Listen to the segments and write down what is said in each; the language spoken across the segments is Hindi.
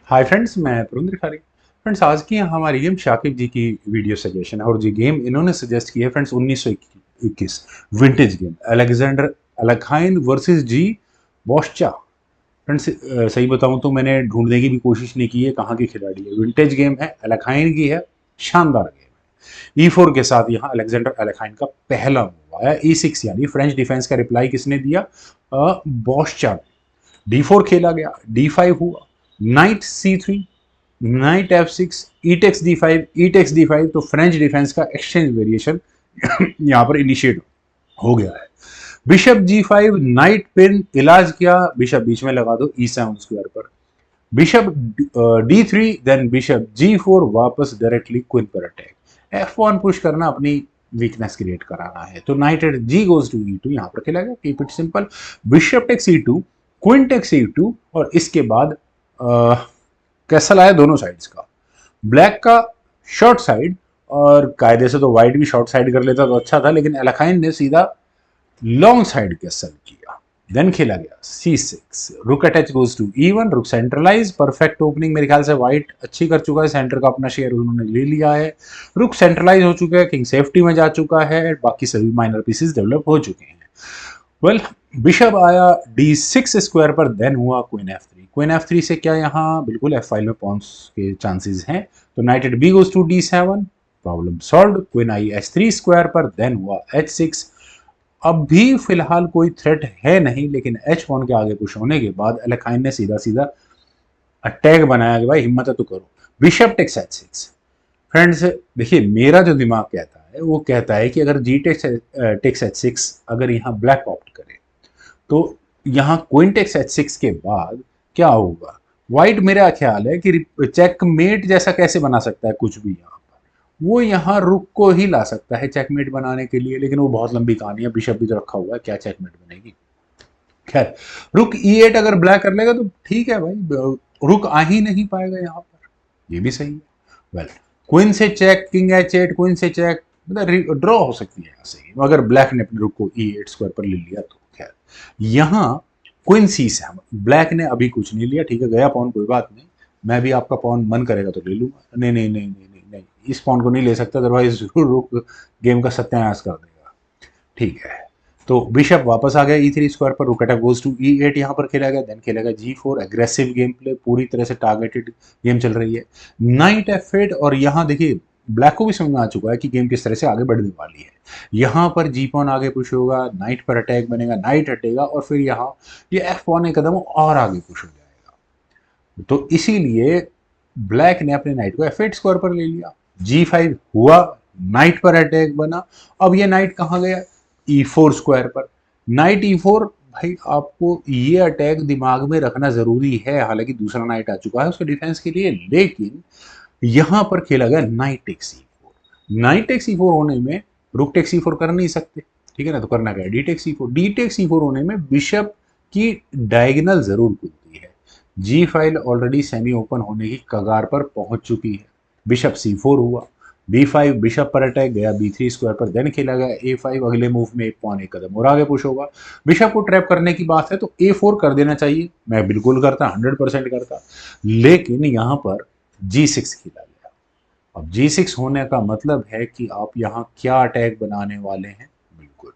हाय फ्रेंड्स, मैं प्रवीण त्रिखारी। फ्रेंड्स, आज की हमारी गेम शाकिब जी की वीडियो सजेशन है और जी गेम इन्होंने सजेस्ट की है friends 1921 vintage game Alexander Alekhine versus G Boscha. Friends, सही बताऊं तो मैंने ढूंढने की भी कोशिश नहीं की है कहाँ की खिलाड़ी है। विंटेज गेम है, एलेखाइन की है, शानदार गेम है। E4 के साथ यहाँ अलेक्जेंडर एलेखाइन का पहला मूव आया। E6 यानी फ्रेंच डिफेंस का रिप्लाई किसने दिया? बॉस्चा। D4 खेला गया, D5 हुआ, नाइट C3, नाइट F6, ई टेक्स D5, ई टेक्स D5। तो फ्रेंच डिफेंस का एक्सचेंज वेरिएशन यहां पर इनिशिएट हो गया है। बिशप G5, नाइट पिन इलाज किया, बिशप बीच में लगा दो E7 स्क्वायर पर। Bishop D3, then bishop G4, वापस डायरेक्टली क्वीन पर अटैक। F1 पुश करना, अपनी वीकनेस क्रिएट कराना है। तो knight at G goes to E2 यहां पर खेला गया। Keep it simple. Bishop takes E2, queen takes E2, और इसके बाद कैसल आया दोनों साइड्स का। ब्लैक का शॉर्ट साइड, और कायदे से तो व्हाइट भी शॉर्ट साइड कर लेता तो अच्छा था, लेकिन एलाखाइन ने सीधा लॉन्ग साइड कैसल किया। देन खेला गया C6, रुक अटैच गोज टू E1, रुक सेंट्रलाइज। परफेक्ट ओपनिंग मेरे ख्याल से व्हाइट अच्छी कर चुका है, सेंटर का अपना शेयर उन्होंने ले लिया है। रुक सेंट्रलाइज हो चुका है, किंग सेफ्टी में जा चुका है, बाकी सभी माइनर पीसेस डेवलप हो चुके हैं। वेल, बिशप आया D6 स्क्वायर पर, देन हुआ क्वीन F3। क्वीन F3 से क्या यहाँ बिल्कुल F5 में पॉन्स के चांसेस हैं। तो knight at B goes to D7, problem solve. Queen आई H3 स्क्वायर पर, देन हुआ H6। अब भी फिलहाल कोई थ्रेट है नहीं, लेकिन H1 के आगे पुश होने के बाद एलेखाइन ने सीधा सीधा अटैक बनाया कि भाई हिम्मत है तो करो। Bishop takes H6। फ्रेंड्स, देखिए मेरा जो दिमाग कहता है वो कहता है कि अगर जी टेक्स H6 अगर यहाँ ब्लैक ऑप्ट करे तो यहाँ क्वीन टेक्स H6 के बाद क्या होगा? व्हाइट मेरा ख्याल है कि चेकमेट जैसा कैसे बना सकता है कुछ भी यहाँ पर। वो यहाँ रुक को ही ला सकता है चेकमेट बनाने के लिए, लेकिन वो बहुत लंबी कहानी है। बिशप भी तो रखा हुआ है, क्या चेकमेट बनेगी? खैर, रुक E8 अगर ब्लैक कर लेगा तो ठीक है भाई, रुक आ ही नहीं पाएगा यहाँ पर, ये भी सही है। वेल, क्वीन से चेक, किंग H8, क्वीन से चेक, मतलब ड्रॉ हो सकती है यहाँ से, अगर ब्लैक ने अपने रुक को E8 स्क्वायर पर ले लिया तो। खैर, यहाँ क्वीन C7, ब्लैक ने अभी कुछ नहीं लिया, ठीक है, गया पॉन, कोई बात नहीं। मैं भी आपका पॉन मन करेगा तो ले लूंगा। नहीं नहीं नहीं नहीं नहीं नहीं, इस पॉन को नहीं ले सकता, अदरवाइज रुक गेम का सत्यानाश कर देगा। ठीक है, तो बिशप वापस आ गया E3 स्क्वायर पर, रुक अटैक गोज टू E8 यहाँ पर खेला गया। देन खेला गया G4, एग्रेसिव गेम प्ले, पूरी तरह से टारगेटेड गेम चल रही है। नाइट F8, और यहाँ देखिए ब्लैक को भी समझ में आ चुका है कि गेम किस तरह से आगे बढ़ने वाली है। यहाँ पर जी पॉन आगे पुश होगा, नाइट पर अटैक बनेगा, नाइट हटेगा, और फिर यहाँ ये F1 एक कदम और आगे पुश हो जाएगा। तो इसीलिए ब्लैक ने अपने नाइट को F8 स्क्वायर पर ले लिया। G5 हुआ, नाइट पर अटैक बना। अब ये नाइट कहाँ गया? E4 स्क्वायर पर। नाइट E4, भाई आपको ये अटैक दिमाग में रखना जरूरी है, हालांकि दूसरा नाइट आ चुका है उसके डिफेंस के लिए, लेकिन यहां पर खेला गया knight takes E4। Knight takes E4 होने में रुक टेक्स E4 कर नहीं सकते, ठीक है ना, तो करना क्या? D takes E4। D takes E4 होने में बिशप की डायगोनल जरूर खुलती है। जी फाइल ऑलरेडी सेमी ओपन होने की कगार पर पहुंच चुकी है। बिशप C4 हुआ, B5, बिशप पर अटैक गया B3 स्क्वायर पर, देन खेला गया A5। अगले मूव में एक पॉन एक कदम और आगे पुश होगा। बिशप को ट्रैप करने की बात है तो A4 कर देना चाहिए, मैं बिल्कुल करता, 100% करता, लेकिन यहां पर G6 खेला गया। अब G6 होने का मतलब है कि आप यहाँ क्या अटैक बनाने वाले हैं, बिल्कुल।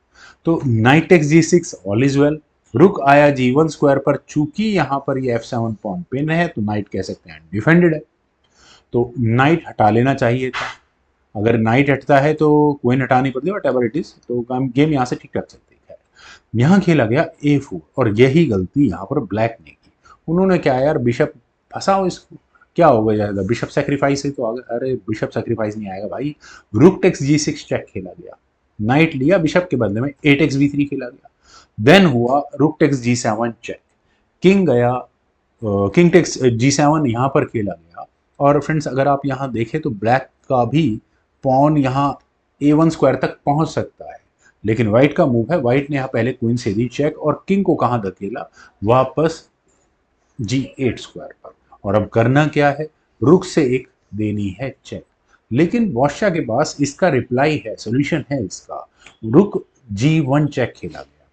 तो knight takes G6, all is well. Rook आया G1 स्क्वायर पर, चूंकि यहाँ पर ये F7 पॉन पिन है तो नाइट कह सकते हैं डिफेंडेड है, तो नाइट हटा लेना चाहिए था। अगर नाइट हटता है तो क्वीन हटानी पड़ती है, वट एवर इट इज, तो गेम यहाँ से ठीक कर सकती है। यहाँ खेला गया A4, और यही गलती यहाँ पर ब्लैक ने की। उन्होंने क्या यार, बिशप फंसाओ इसको, क्या होगा ज्यादा, बिशप सेक्रीफाइस है तो अरे बिशप सेक्रीफाइस नहीं आएगा भाई। रुक टेक्स G6 चेक खेला गया, नाइट लिया बिशप के बदले में, A टेक्स B3 खेला गया। देन हुआ rook takes G7 check, king गया, किंग टेक्स G7 यहाँ पर खेला गया। और फ्रेंड्स, अगर आप यहाँ देखें तो ब्लैक का भी पॉन यहाँ A1 स्क्वायर तक पहुंच सकता है, लेकिन व्हाइट का मूव है, व्हाइट ने यहाँ पहले क्वीन से दी चेक, और किंग को कहाँ धकेला? वापस G8 स्क्वायर पर। और अब करना क्या है? रुक से एक देनी है चेक, लेकिन बॉदशाह के पास इसका रिप्लाई है, सॉल्यूशन है इसका। रुक G1 चेक खेला गया,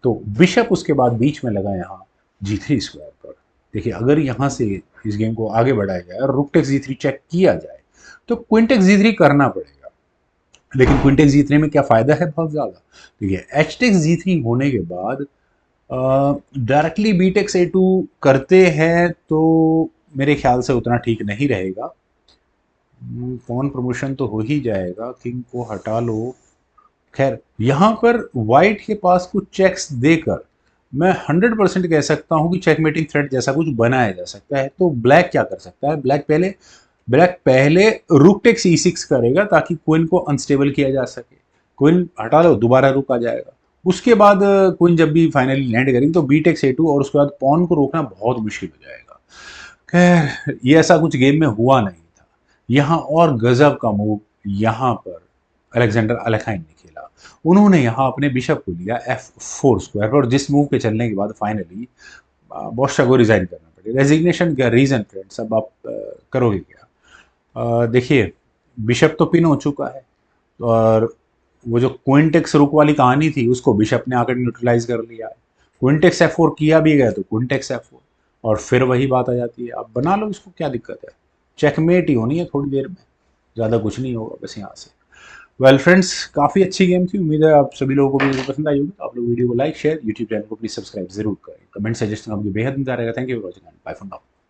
तो बिशप उसके बाद बीच में लगा यहाँ G3 स्क्वायर पर। देखिए अगर यहाँ से इस गेम को आगे बढ़ाया जाए और रुक टेक्स जी3 चेक किया जाए तो क्वीन टेक्स जी3 करना पड़ेगा, लेकिन क्वीन टेक्स जी3 में क्या फायदा है, बहुत ज्यादा। देखिए एच टेक्स जी3 होने के बाद डायरेक्टली बी टेक्स ए2 करते हैं तो मेरे ख्याल से उतना ठीक नहीं रहेगा। पॉन प्रमोशन तो हो ही जाएगा, किंग को हटा लो। खैर यहाँ पर वाइट के पास कुछ चेक्स देकर मैं 100% कह सकता हूँ कि चेकमेटिंग थ्रेट जैसा कुछ बनाया जा सकता है। तो ब्लैक क्या कर सकता है, ब्लैक पहले रुक टेक्स ई6 करेगा ताकि क्वीन को अनस्टेबल किया जा सके। क्वीन हटा लो, दोबारा रुक आ जाएगा। उसके बाद क्वीन जब भी फाइनली लैंड करेगी तो बी टेक्स ए2 और उसके बाद पॉन को रोकना बहुत मुश्किल हो जाएगा। खैर ये ऐसा कुछ गेम में हुआ नहीं था। यहाँ और गजब का मूव यहाँ पर अलेक्जेंडर अलेखाइन ने खेला। उन्होंने यहाँ अपने बिशप को लिया F4 स्क्वायर पर, और जिस मूव के चलने के बाद फाइनली बॉस्चा को रिजाइन करना पड़े। रेजिग्नेशन का रीजन फ्रेंड्स, अब आप करोगे क्या? देखिए बिशप तो पिन हो चुका है, और वो जो क्विंटेक्स रुक वाली कहानी थी उसको बिशप ने आकर न्यूट्रलाइज कर लिया है। क्विंटेक्स F4 किया भी गया तो क्विंटेक्स F4, और फिर वही बात आ जाती है, आप बना लो इसको, क्या दिक्कत है? चेकमेट ही होनी है थोड़ी देर में, ज़्यादा कुछ नहीं होगा बस यहाँ से। वेल फ्रेंड्स, काफ़ी अच्छी गेम थी। उम्मीद है आप सभी लोगों को वीडियो पसंद आई होगी। तो आप लोग वीडियो को लाइक शेयर, यूट्यूब चैनल को प्लीज सब्सक्राइब जरूर करें। कमेंट सजेशन आपको बेहद मजा रहेगा। Thank you for watching, bye for now.